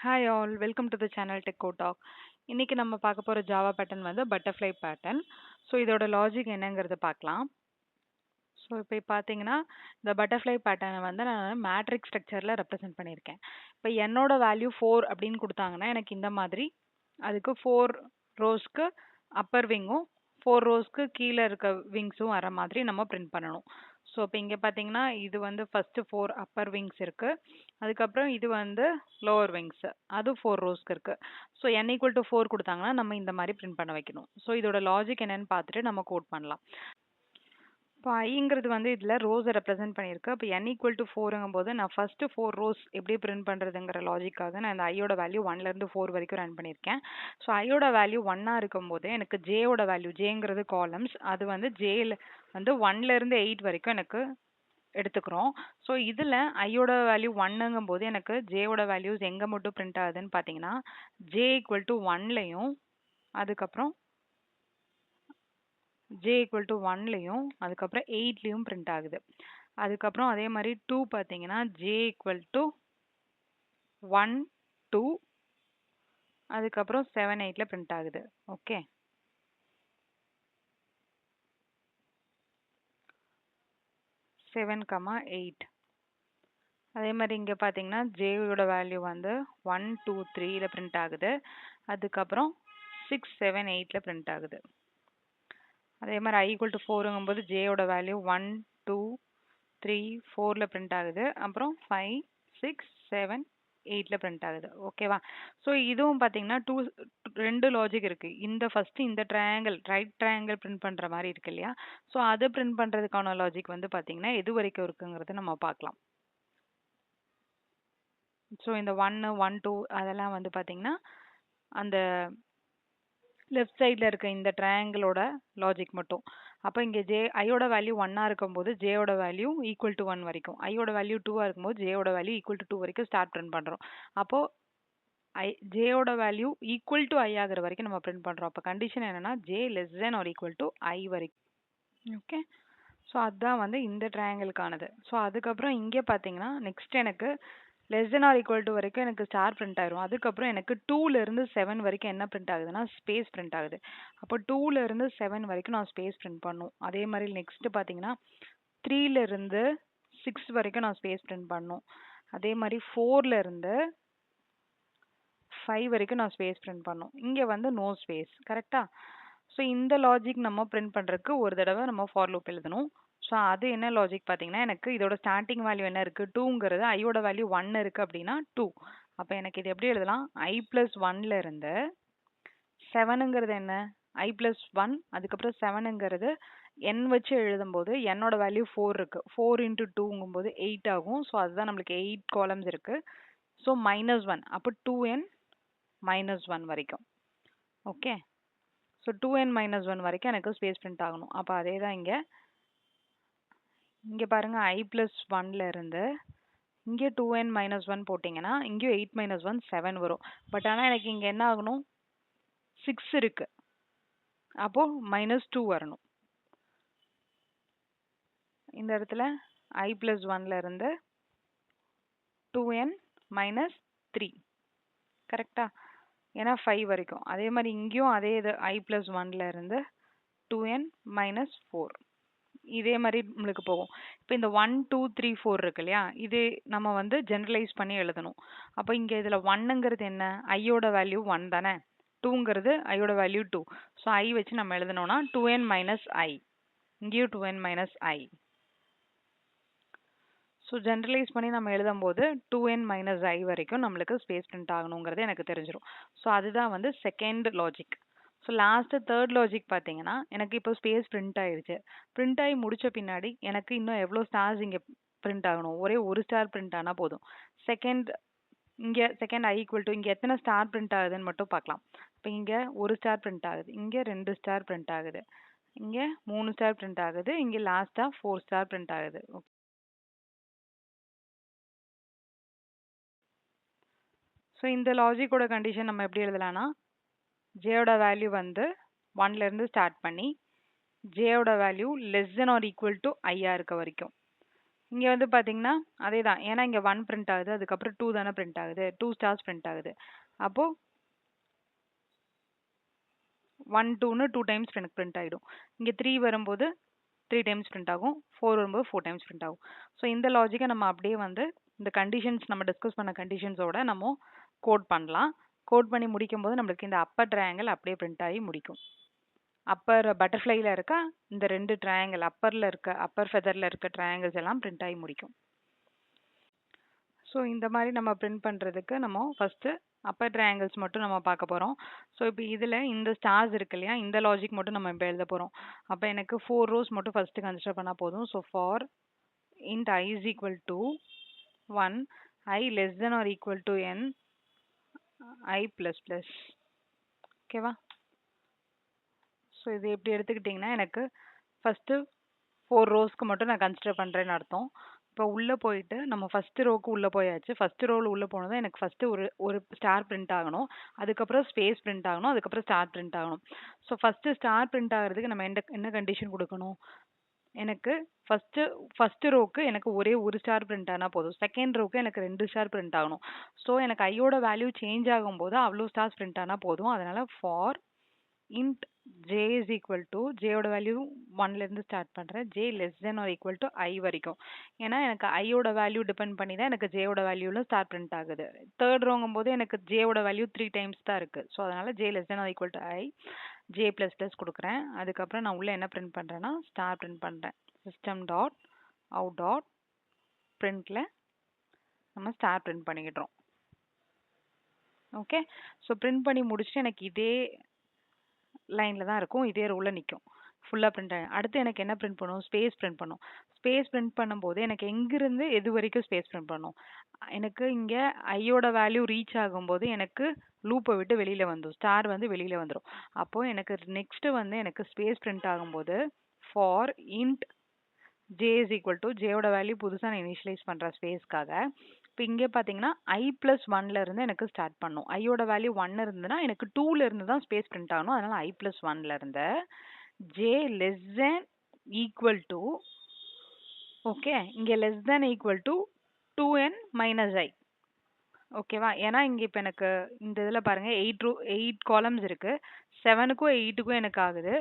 Hi all, welcome to the channel Techco Talk. இன்னைக்கு நம்ம பார்க்க போற ஜாவா பேட்டர்ன் வந்து பட்டர்ஃப்ளை பேட்டர்ன். ஸோ இதோட லாஜிக் என்னங்கிறத பார்க்கலாம். ஸோ இப்போ பார்த்தீங்கன்னா இந்த பட்டர்ஃப்ளை பேட்டர்னை வந்து நான் மேட்ரிக்ஸ் ஸ்ட்ரக்சரில் ரெப்ரசென்ட் பண்ணியிருக்கேன். இப்போ என்னோட வேல்யூ 4 அப்படின்னு கொடுத்தாங்கன்னா எனக்கு இந்த மாதிரி அதுக்கு 4 ரோஸ்க்கு அப்பர் விங்கும் 4 ரோஸ்க்கு கீழே இருக்க விங்ஸும் வர மாதிரி நம்ம பிரிண்ட் பண்ணணும். ஸோ இப்போ இங்கே பார்த்தீங்கன்னா இது வந்து ஃபஸ்ட்டு 4 அப்பர் விங்ஸ் இருக்குது. அதுக்கப்புறம் இது வந்து லோவர் விங்ஸ் அது 4 ரோஸ்க்கு இருக்குது. ஸோ n ஈக்குவல் டு 4 கொடுத்தாங்கன்னா நம்ம இந்த மாதிரி பிரிண்ட் பண்ண வைக்கணும். ஸோ இதோட லாஜிக் என்னன்னு பார்த்துட்டு நம்ம கோட் பண்ணலாம். இப்போ ஐங்கிறது வந்து இதில் ரோஸை ரெப்ரசென்ட் பண்ணியிருக்கு. அப்போ n ஈக்குவல் டு 4ங்கும் போது நான் ஃபஸ்ட்டு 4 ரோஸ் எப்படி பிரிண்ட் பண்ணுறதுங்கிற லாஜிக்காக நான் இந்த ஐயோட வேல்யூ 1லேருந்து 4 வரைக்கும் ரன் பண்ணியிருக்கேன். ஸோ ஐயோட வேல்யூ 1ஆக இருக்கும்போது எனக்கு ஜேயோட வேல்யூ ஜேங்கிறது காலம்ஸ் அது வந்து ஜேல வந்து 1லேருந்து 8 வரைக்கும் எனக்கு எடுத்துக்கிறோம். ஸோ இதில் ஐயோட வேல்யூ 1ங்கும் போது எனக்கு ஜேயோட வேல்யூஸ் எங்கே மட்டும் பிரிண்ட் ஆகுதுன்னு பார்த்தீங்கன்னா ஜே ஈக்குவல் டு 1லையும் அதுக்கப்புறம் ஜே ஈக்குவல் டு 1லையும் அதுக்கப்புறம் 8லையும் பிரிண்ட் ஆகுது. அதுக்கப்புறம் அதே மாதிரி 2 பார்த்தீங்கன்னா ஜே ஈக்குவல் டு 1 2 அதுக்கப்புறம் 7 8ல பிரிண்ட் ஆகுது. ஓகே, 7 8. அதே மாதிரி இங்கே பார்த்தீங்கன்னா ஜேயோட வேல்யூ வந்து 1 2 3ல பிரிண்ட் ஆகுது. அதுக்கப்புறம் 6 7 8ல பிரிண்ட் ஆகுது. அதே மாதிரி ஐ ஈக்குவல் டு 4ங்கும் போது ஜேயோட வேல்யூ 1 2 3 4ல பிரிண்ட் ஆகுது. அப்புறம் 5 6 7 8ல பிரிண்ட் ஆகுது. ஓகேவா? ஸோ இதுவும் பார்த்தீங்கன்னா ரெண்டு லாஜிக் இருக்குது. இந்த ஃபஸ்ட்டு இந்த ட்ரையாங்கிள் ரைட் ட்ரையாங்கிள் பிரிண்ட் பண்ணுற மாதிரி இருக்கு இல்லையா? ஸோ அதை பிரிண்ட் பண்ணுறதுக்கான லாஜிக் வந்து பார்த்தீங்கன்னா எது வரைக்கும் இருக்குங்கிறத நம்ம பார்க்கலாம். ஸோ இந்த 1 1 2 அதெல்லாம் வந்து பார்த்தீங்கன்னா அந்த லெஃப்ட் சைடில் இருக்க இந்த ட்ரையாங்கிளோட லாஜிக் மட்டும். அப்போ இங்கே ஐயோட வேல்யூ 1ஆக இருக்கும்போது ஜேயோட வேல்யூ ஈக்குவல் டு 1 வரைக்கும், ஐயோட வேல்யூ 2ஆக இருக்கும்போது ஜேயோட வேல்யூ ஈக்குவல் டு 2 வரைக்கும் ஸ்டார்ட் பிரிண்ட் பண்ணுறோம். அப்போது ஜேயோட வேல்யூ ஈக்குவல் டு ஐ ஆகிற வரைக்கும் நம்ம பிரிண்ட் பண்ணுறோம். அப்போ கண்டிஷன் என்னென்னா J less than or equal to I வரைக்கும். ஓகே, ஸோ அதுதான் வந்து இந்த ட்ரையாங்கிளுக்கானது. ஸோ அதுக்கப்புறம் இங்கே பார்த்தீங்கன்னா நெக்ஸ்ட் எனக்கு less than or equal to வரைக்கும் எனக்கு ஸ்டார் பிரிண்ட் ஆயிரும். அதுக்கப்புறம் எனக்கு 2லேருந்து 7 வரைக்கும் என்ன பிரிண்ட் ஆகுதுன்னா ஸ்பேஸ் பிரிண்ட் ஆகுது. அப்போ 2லேருந்து 7 வரைக்கும் நான் ஸ்பேஸ் பிரிண்ட் பண்ணும். அதே மாதிரி நெக்ஸ்ட் பார்த்தீங்கன்னா 3லேருந்து 6 வரைக்கும் நான் ஸ்பேஸ் பிரிண்ட் பண்ணும். அதே மாதிரி 4லேருந்து 5 வரைக்கும் நான் ஸ்பேஸ் பிரிண்ட் பண்ணும். இங்கே வந்து நோ ஸ்பேஸ். கரெக்டாக? ஸோ இந்த லாஜிக் நம்ம பிரிண்ட் பண்ணுறதுக்கு ஒரு தடவை நம்ம ஃபார் லூப் எழுதணும். ஸோ அது என்ன லாஜிக் பார்த்தீங்கன்னா எனக்கு இதோட ஸ்டார்டிங் வேல்யூ என்ன இருக்குது 2ங்கிறது ஐயோட வேல்யூ 1 இருக்குது அப்படின்னா 2. அப்போ எனக்கு இது எப்படி எழுதலாம்? ஐ ப்ளஸ் 1லேருந்து 7ங்கிறது என்ன ஐ ப்ளஸ் 1 அதுக்கப்புறம் 7ங்கிறது n வச்சு எழுதும்போது என்னோட வேல்யூ 4 இருக்குது. 4 இன்ட்டு 2ங்கும் போது 8 ஆகும். ஸோ அதுதான் நம்மளுக்கு 8 காலம்ஸ் இருக்குது. ஸோ -1 அப்போ 2n -1 வரைக்கும். ஓகே, ஸோ 2n -1 வரைக்கும் எனக்கு ஸ்பேஸ் பிரிண்ட் ஆகணும். அப்போ அதே தான் இங்கே பாருங்கள் ஐ ப்ளஸ் 1லேருந்து இங்கே 2n -1 போட்டிங்கன்னா இங்கேயும் 8 -1 7 வரும். பட் ஆனால் எனக்கு இங்கே என்ன ஆகணும் 6 இருக்குது. அப்போது -2 வரணும். இந்த இடத்துல ஐ ப்ளஸ் 1லேருந்து 2n -3 கரெக்டாக? ஏன்னா 5 வரைக்கும். அதே மாதிரி இங்கேயும் அதே இது ஐ ப்ளஸ் 1லேருந்து 2n -4 இதே மாதிரி நம்மளுக்கு போகும். இப்போ இந்த 1 2 3 4 இருக்கு இல்லையா, இது நம்ம வந்து ஜென்ரலைஸ் பண்ணி எழுதணும். அப்போ இங்கே இதில் 1ங்கிறது என்ன ஐயோட வேல்யூ 1 தானே, 2ங்கிறது ஐயோட வேல்யூ 2. ஸோ ஐ வச்சு நம்ம எழுதணும்னா 2n - i, இங்கேயும் 2n - i. ஸோ ஜென்ரலைஸ் பண்ணி நம்ம எழுதும்போது 2n - i வரைக்கும் நம்மளுக்கு ஸ்பேஸ் பிரிண்ட் ஆகணுங்கிறது எனக்கு தெரிஞ்சிடும். ஸோ அதுதான் வந்து second logic. So last third logic பார்த்தீங்கன்னா எனக்கு இப்போ ஸ்பேஸ் பிரிண்ட் ஆயிடுச்சு. பிரிண்ட் ஆகி முடித்த பின்னாடி எனக்கு இன்னும் எவ்வளோ ஸ்டார்ஸ் இங்கே பிரிண்ட் ஆகணும்? ஒரே ஒரு ஸ்டார் பிரிண்ட் ஆனால் போதும். செகண்ட் ஐ ஈக்குவல் டு இங்கே எத்தனை ஸ்டார் பிரிண்ட் ஆகுதுன்னு மட்டும் பார்க்கலாம். இப்போ இங்கே ஒரு ஸ்டார் பிரிண்ட் ஆகுது, இங்கே 2 ஸ்டார் பிரிண்ட் ஆகுது, இங்கே 3 ஸ்டார் பிரிண்ட் ஆகுது, இங்கே லாஸ்ட்டாக 4 ஸ்டார் பிரிண்ட் ஆகுது. ஸோ இந்த லாஜிக்கோட கண்டிஷன் நம்ம எப்படி எழுதலாம்னா ஜேயோட வேல்யூ வந்து 1லேருந்து ஸ்டார்ட் பண்ணி ஜேயோட value less than or equal to ஐயா இருக்க வரைக்கும். இங்கே வந்து பார்த்தீங்கன்னா அதே தான், ஏன்னா இங்கே 1 பிரிண்ட் ஆகுது, அதுக்கப்புறம் 2 தானே பிரிண்ட் ஆகுது, 2 ஸ்டார்ஸ் பிரிண்ட் ஆகுது. அப்போது 1 2ன்னு 2 டைம்ஸ் எனக்கு பிரிண்ட் ஆகிடும். இங்கே 3 வரும்போது 3 டைம்ஸ் பிரிண்ட் ஆகும், 4 வரும்போது 4 டைம்ஸ் பிரிண்ட் ஆகும். ஸோ இந்த லாஜிக்கை நம்ம அப்படியே வந்து இந்த கண்டிஷன்ஸ் நம்ம டிஸ்கஸ் பண்ண கண்டிஷன்ஸோட நம்ம கோட் பண்ணலாம். கோட் பண்ணி முடிக்கும் போது நம்மளுக்கு இந்த அப்பர் ட்ரையாங்கிள் அப்படியே பிரிண்ட் ஆகி முடிக்கும். அப்பர் பட்டர்ஃப்ளைல இருக்க இந்த 2 ட்ரையாங்கிள், அப்பர் ஃபெதரில் இருக்க ட்ரையாங்கிள்ஸ் எல்லாம் பிரிண்ட் ஆகி முடிக்கும். ஸோ இந்த மாதிரி நம்ம பிரிண்ட் பண்ணுறதுக்கு நம்ம ஃபஸ்ட்டு அப்பர் ட்ரையாங்கிள்ஸ் மட்டும் நம்ம பார்க்க போகிறோம். ஸோ இப்போ இதில் இந்த ஸ்டார்ஸ் இருக்கு இல்லையா, இந்த லாஜிக் மட்டும் நம்ம இப்போ எழுத போகிறோம். அப்போ எனக்கு 4 ரோஸ் மட்டும் ஃபஸ்ட்டு கன்சிடர் பண்ணால் போதும். So for int I is equal to 1, I less than or equal to n, I plus plus. ஓகேவா? ஸோ இது எப்படி எடுத்துக்கிட்டிங்கன்னா எனக்கு ஃபஸ்ட்டு 4 ரோஸ்க்கு மட்டும் நான் கன்சிடர் பண்ணுறேன்னு அர்த்தம். இப்போ உள்ளே போயிட்டு நம்ம ஃபஸ்ட்டு ரோக்கு உள்ளே போயாச்சு. ஃபஸ்ட்டு ரோவில் உள்ளே போனதும் எனக்கு ஃபஸ்ட்டு ஒரு ஸ்டார் பிரிண்ட் ஆகணும், அதுக்கப்புறம் ஸ்பேஸ் பிரிண்ட் ஆகணும், அதுக்கப்புறம் ஸ்டார் பிரிண்ட் ஆகணும். ஸோ ஃபஸ்ட்டு ஸ்டார் பிரிண்ட் ஆகிறதுக்கு நம்ம என்ன கண்டிஷன் கொடுக்கணும்? எனக்கு ஃபஸ்ட்டு ரோக்கு எனக்கு ஒரே ஒரு ஸ்டார் பிரிண்ட் ஆனால் போதும், செகண்ட் ரோக்கு எனக்கு 2 ஸ்டார் பிரிண்ட் ஆகணும். ஸோ எனக்கு ஐயோட வேல்யூ சேஞ்ச் ஆகும்போது அவ்வளோ ஸ்டார்ஸ் பிரிண்ட் ஆனால் போதும். அதனால் for int j is equal to, j ஓட வேல்யூ 1லேருந்து ஸ்டார்ட் பண்ணுறேன், j less than or equal to I வரைக்கும். ஏன்னா எனக்கு ஐயோட வேல்யூ டிபெண்ட் பண்ணி தான் எனக்கு j ஓட வேல்யூவில் ஸ்டார் பிரிண்ட் ஆகுது. தேர்ட் ரோங்கும் போது எனக்கு j ஓட வேல்யூ 3 டைம்ஸ் தான் இருக்குது. ஸோ அதனால் j less than or equal to I, j plus plus கொடுக்குறேன். அதுக்கப்புறம் நான் உள்ளே என்ன பிரிண்ட் பண்ணுறேன்னா ஸ்டார் பிரிண்ட் பண்ணுறேன். system dot out dot printல நம்ம ஸ்டார் பிரிண்ட் பண்ணிக்கிட்டோம். ஓகே, ஸோ பிரிண்ட் பண்ணி முடிச்சுட்டு எனக்கு இதே லைனில் தான் இருக்கும், இதே ரோவில் நிற்கும், ஃபுல்லாக பிரிண்ட் ஆகும். அடுத்து எனக்கு என்ன பிரிண்ட் பண்ணும்? ஸ்பேஸ் பிரிண்ட் பண்ணும். ஸ்பேஸ் பிரிண்ட் பண்ணும்போது எனக்கு எங்கிருந்து எது வரைக்கும் ஸ்பேஸ் பிரிண்ட் பண்ணும்? எனக்கு இங்கே ஐயோட வேல்யூ ரீச் ஆகும்போது எனக்கு லூப்பை விட்டு வெளியில் வந்துடும், ஸ்டார் வந்து வெளியில் வந்துடும். அப்போது எனக்கு நெக்ஸ்ட்டு வந்து எனக்கு ஸ்பேஸ் பிரிண்ட் ஆகும்போது for int j is equal to, ஜேயோட வேல்யூ புதுசாக நான் இனிஷியலைஸ் பண்ணுறேன் ஸ்பேஸ்க்காக. இப்போ இங்கே பார்த்தீங்கன்னா I + 1ல இருந்து எனக்கு ஸ்டார்ட் பண்ணும். ஐயோட வேல்யூ 1 இருந்ததுன்னா எனக்கு 2ல இருந்து தான் ஸ்பேஸ் பிரிண்ட் ஆகணும். அதனால் I + 1ல இருந்து j less than equal to, okay, இங்கே less than equal to 2n minus I. ஓகேவா? ஏன்னா இங்கே இப்போ எனக்கு இந்த இதில் பாருங்கள் 8 காலம்ஸ் இருக்குது, 7க்கும் 8க்கும் எனக்கு ஆகுது.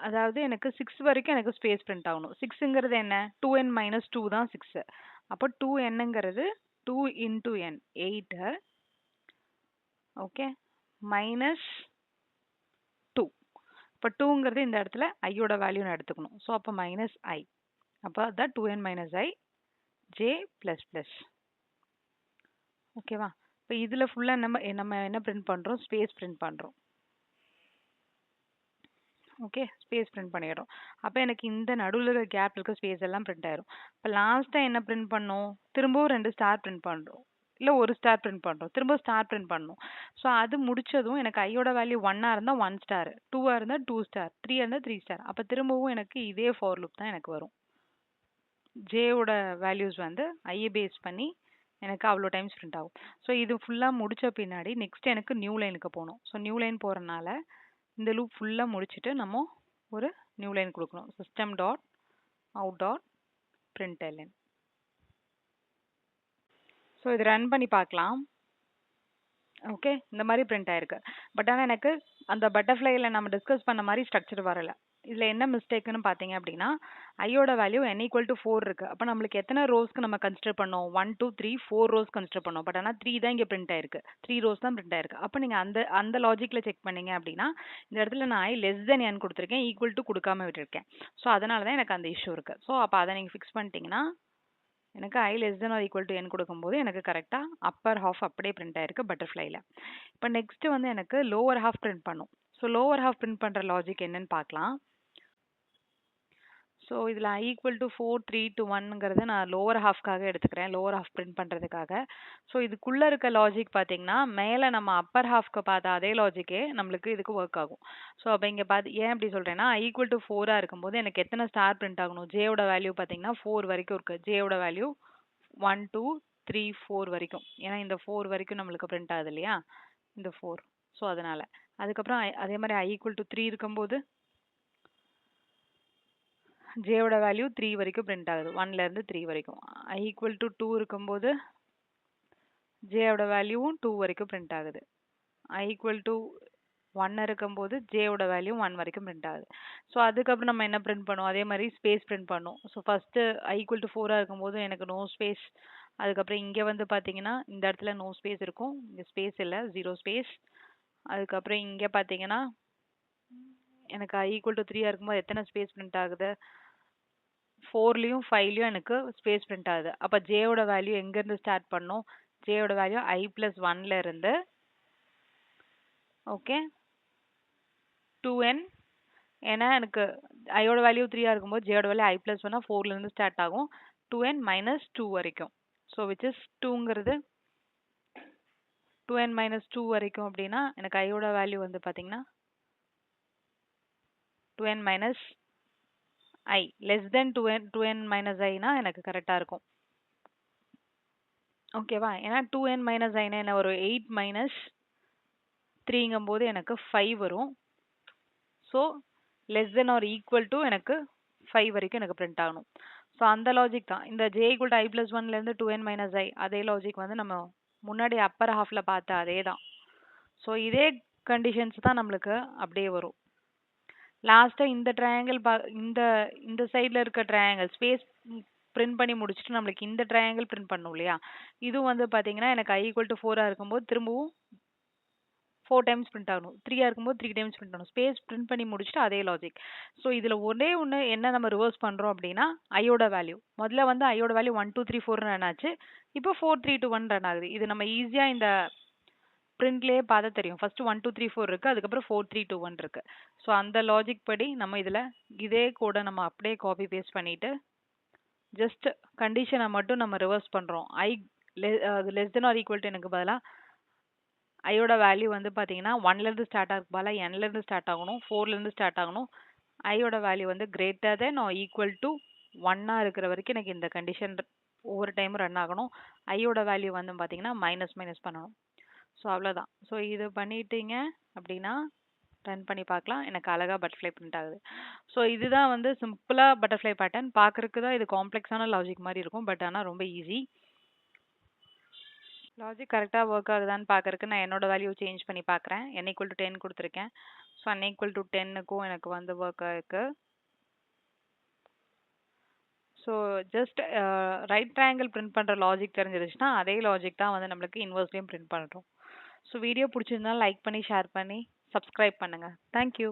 அதாவது எனக்கு 6 வரைக்கும் எனக்கு ஸ்பேஸ் பிரிண்ட் ஆகணும். 6ங்கிறது என்ன? 2n minus 2 தான் 6. அப்போ 2nங்கிறது 2 into n 8, ஓகே, மைனஸ் 2. இப்போ 2ங்கிறது இந்த இடத்துல ஐயோட வேல்யூ நான் எடுத்துக்கணும். ஸோ அப்போ மைனஸ் ஐ, அப்போ அதான் 2n minus I j plus plus. ஓகேவா? இப்போ இதில் ஃபுல்லாக நம்ம என்ன பிரிண்ட் பண்ணுறோம்? ஸ்பேஸ் பிரிண்ட் பண்ணுறோம். ஓகே, ஸ்பேஸ் பிரிண்ட் பண்ணிடுறோம். அப்போ எனக்கு இந்த நடுவில் இருக்க கேப் இருக்க ஸ்பேஸ் எல்லாம் பிரிண்ட் ஆயிரும். இப்போ லாஸ்ட்டாக என்ன பிரிண்ட் பண்ணோம்? திரும்பவும் 2 ஸ்டார் பிரிண்ட் பண்ணுறோம், இல்லை ஒரு ஸ்டார் பிரிண்ட் பண்ணுறோம், திரும்ப ஸ்டார் பிரிண்ட் பண்ணணும். ஸோ அது முடிச்சதும் எனக்கு ஐயோட வேல்யூ 1ஆக இருந்தால் 1 ஸ்டார், 2ஆக இருந்தால் 2 ஸ்டார், 3ஆக இருந்தால் 3 ஸ்டார். அப்போ திரும்பவும் எனக்கு இதே ஃபார் லூப் தான் எனக்கு வரும். ஜேயோட வேல்யூஸ் வந்து ஐயை பேஸ் பண்ணி எனக்கு அவ்வளோ டைம்ஸ் பிரிண்ட் ஆகும். ஸோ இது ஃபுல்லாக முடித்த பின்னாடி நெக்ஸ்ட் எனக்கு நியூ லைனுக்கு போகணும். ஸோ நியூ லைன் போகிறனால இந்த லூப் ஃபுல்லாக முடிச்சுட்டு நம்ம ஒரு நியூ லைன் கொடுக்கணும். system dot out dot println. So இது ரன் பண்ணி பார்க்கலாம். ஓகே, இந்த மாதிரி பிரிண்ட் ஆயிருக்கு. பட் ஆனால் எனக்கு அந்த பட்டர்ஃப்ளைல நம்ம டிஸ்கஸ் பண்ண மாதிரி ஸ்ட்ரக்சர் வரலை. இதில் என்ன மிஸ்டேக்குன்னு பார்த்தீங்க அப்படின்னா ஐயோட வேல்யூ n = 4 இருக்குது. அப்போ நம்மளுக்கு எத்தனை ரோஸ்க்கு நம்ம கன்சிடர் பண்ணோம்? 1 2 3 4 ரோஸ் கன்சிடர் பண்ணோம். பட் ஆனால் 3 தான் இங்கே பிரிண்ட் ஆயிருக்கு, 3 ரோஸ் தான் பிரிண்ட் ஆயிருக்கு. அப்போ நீங்கள் அந்த லாஜிக்கில் செக் பண்ணீங்க அப்படின்னா இந்த இடத்துல நான் I less than n கொடுத்துருக்கேன், ஈக்குவல் டு கொடுக்காம விட்டுருக்கேன். ஸோ அதனால தான் எனக்கு அந்த இஷ்யூ இருக்குது. ஸோ அப்போ அதை நீங்கள் ஃபிக்ஸ் பண்ணிட்டீங்கன்னா எனக்கு I less than or equal to n கொடுக்கும்போது எனக்கு கரெக்டாக அப்பர் ஹாஃப் அப்படியே பிரிண்ட் ஆயிருக்கு பட்டர்ஃப்ளைல. இப்போ நெக்ஸ்ட்டு வந்து எனக்கு லோவர் ஹாஃப் பிரிண்ட் பண்ணும். ஸோ லோவர் ஹாஃப் பிரிண்ட் பண்ணுற லாஜிக் என்னன்னு பார்க்கலாம். ஸோ இதில் I = 4 3 to 1ங்கிறது நான் லோவர் ஹாஃப்காக எடுத்துக்கிறேன், லோவர் ஹாஃப் பிரிண்ட் பண்ணுறதுக்காக. ஸோ இதுக்குள்ளே இருக்க லாஜிக் பார்த்தீங்கன்னா மேலே நம்ம அப்பர் ஹாஃப்க்கு பார்த்த அதே லாஜிக்கே நம்மளுக்கு இதுக்கு ஒர்க் ஆகும். ஸோ அப்போ இங்கே ஏன் அப்படி சொல்கிறேன்னா I = 4ஆக இருக்கும்போது எனக்கு எத்தனை ஸ்டார் பிரிண்ட் ஆகணும்? ஜேயோட வேல்யூ பார்த்தீங்கன்னா 4 வரைக்கும் இருக்குது. ஜேயோட வேல்யூ 1 2 3 4 வரைக்கும், ஏன்னா இந்த 4 வரைக்கும் நம்மளுக்கு பிரிண்ட் ஆகுது இல்லையா, இந்த 4. ஸோ அதனால் அதுக்கப்புறம் அதே மாதிரி I = 3 இருக்கும்போது ஜேயோட வேல்யூ 3 வரைக்கும் பிரிண்ட் ஆகுது. 1லேருந்து 3 வரைக்கும். I ஈக்குவல் டு 2 இருக்கும்போது ஜேயோட வேல்யூவும் 2 வரைக்கும் பிரிண்ட் ஆகுது. I ஈக்குவல் டு 1 இருக்கும்போது ஜேயோட வேல்யூ 1 வரைக்கும் பிரிண்ட் ஆகுது. ஸோ அதுக்கப்புறம் நம்ம என்ன பிரிண்ட் பண்ணுவோம், அதே மாதிரி ஸ்பேஸ் பிரிண்ட் பண்ணும். So first I equal to 4 இருக்கும்போது எனக்கு நோ ஸ்பேஸ். அதுக்கப்புறம் இங்கே வந்து பார்த்தீங்கன்னா இந்த இடத்துல நோ ஸ்பேஸ் இருக்கும், இங்கே ஸ்பேஸ் இல்லை, 0 ஸ்பேஸ். அதுக்கப்புறம் இங்கே பார்த்தீங்கன்னா எனக்கு I ஈக்குவல் டு 3 இருக்கும்போது எத்தனை ஸ்பேஸ் பிரிண்ட் ஆகுது, 4லையும் 5லையும் எனக்கு ஸ்பேஸ் பிரிண்ட் ஆகுது. அப்போ ஜேயோட வேல்யூ எங்கேருந்து ஸ்டார்ட் பண்ணும், ஜேயோட வேல்யூ I + 1ல இருந்து ஓகே 2n. ஏன்னா எனக்கு ஐயோட வேல்யூ 3 இருக்கும்போது ஜேயோட வேல்யூ I + 1 4லேருந்து ஸ்டார்ட் ஆகும் 2n - 2 வரைக்கும். ஸோ விச் இஸ் 2ங்கிறது 2n - 2 வரைக்கும். அப்படின்னா எனக்கு ஐயோட வேல்யூ வந்து பார்த்தீங்கன்னா 2n - I less than 2n - I னா எனக்கு கரெக்டாக இருக்கும். ஓகேவா? ஏன்னா 2n - I னா என்ன ஒரு 8 - 3ங்கும்போது எனக்கு 5 வரும். So less than or equal to எனக்கு 5 வரைக்கும் எனக்கு பிரிண்ட் ஆகணும். ஸோ அந்த லாஜிக் தான் இந்த j equal to I + 1லேருந்து 2n - I அதே லாஜிக் வந்து நம்ம முன்னாடி அப்பர் ஹாஃபில் பார்த்த அதே தான். ஸோ இதே கண்டிஷன்ஸ் தான் நம்மளுக்கு அப்படியே வரும். லாஸ்ட்டாக இந்த ட்ரையாங்கிள் இந்த இந்த சைடில் இருக்க ட்ரையாங்கிள் ஸ்பேஸ் பிரிண்ட் பண்ணி முடிச்சுட்டு நம்மளுக்கு இந்த ட்ரையாங்கிள் பிரிண்ட் பண்ணணும் இல்லையா, இதுவும் வந்து பார்த்தீங்கன்னா எனக்கு I ஈக்குவல் டு 4 இருக்கும்போது திரும்பவும் 4 டைம்ஸ் பிரிண்ட் ஆகணும், 3 இருக்கும்போது 3 டைம்ஸ் பிரிண்ட் ஆகணும். ஸ்பேஸ் பிரிண்ட் பண்ணி முடிச்சுட்டு அதே லாஜிக். ஸோ இதில் ஒரே ஒன்று என்ன நம்ம ரிவர்ஸ் பண்ணுறோம் அப்படின்னா ஐயோட வேல்யூ. முதல்ல வந்து ஐயோட வேல்யூ 1 2 3 4 ரன் ஆச்சு, இப்போ 4 3 2 1 ரன் ஆகுது. இது நம்ம ஈஸியாக இந்த பிரிண்ட்லேயே பார்த்தா தெரியும். ஃபர்ஸ்ட் 1 2 3 4 இருக்குது, அதுக்கப்புறம் 4 3 2 1 இருக்குது. ஸோ அந்த லாஜிக் படி நம்ம இதில் இதே கோடை நம்ம அப்படியே காப்பி பேஸ்ட் பண்ணிவிட்டு ஜஸ்ட் கண்டிஷனை மட்டும் நம்ம ரிவர்ஸ் பண்ணுறோம். Less than or equal to எனக்கு பதிலாக ஐயோட வேல்யூ வந்து பார்த்தீங்கன்னா 1லேருந்து ஸ்டார்ட் ஆகுது பதிலாக nலேருந்து ஸ்டார்ட் ஆகணும், 4லேருந்து ஸ்டார்ட் ஆகணும். ஐயோட வேல்யூ வந்து greater than or equal to 1 இருக்கிற வரைக்கும் எனக்கு இந்த கண்டிஷன் ஒவ்வொரு டைமும் ரன் ஆகணும். ஐயோட வேல்யூ வந்து பார்த்தீங்கன்னா மைனஸ் பண்ணணும். ஸோ அவ்வளோதான். ஸோ இது பண்ணிட்டீங்க அப்படின்னா ரன் பண்ணி பார்க்கலாம், எனக்கு அழகாக பட்டர்ஃப்ளை பிரிண்ட் ஆகுது. ஸோ இதுதான் வந்து சிம்பிளாக பட்டர்ஃப்ளை பேட்டர்ன். பார்க்குறதுக்கு தான் இது காம்ப்ளெக்ஸான லாஜிக் மாதிரி இருக்கும், பட் ஆனால் ரொம்ப ஈஸி. லாஜிக் கரெக்டாக ஒர்க் ஆகுதான்னு பார்க்குறதுக்கு நான் என்னோட வேல்யூ சேஞ்ச் பண்ணி பார்க்குறேன். n ஈக்குவல் டு 10 கொடுத்துருக்கேன். ஸோ n ஈக்குவல் டு 10க்கும் எனக்கு வந்து ஒர்க் ஆகிருக்கு. So just right triangle print பண்ணுற லாஜிக் தெரிஞ்சிருச்சுன்னா அதே லாஜிக் தான் வந்து நம்மளுக்கு இன்வெர்ஸ்லேயும் பிரிண்ட் பண்ணுறோம். ஸோ வீடியோ பிடிச்சிருந்தாலும் லைக் பண்ணி ஷேர் பண்ணி சப்ஸ்கிரைப் பண்ணுங்கள். தேங்க்யூ.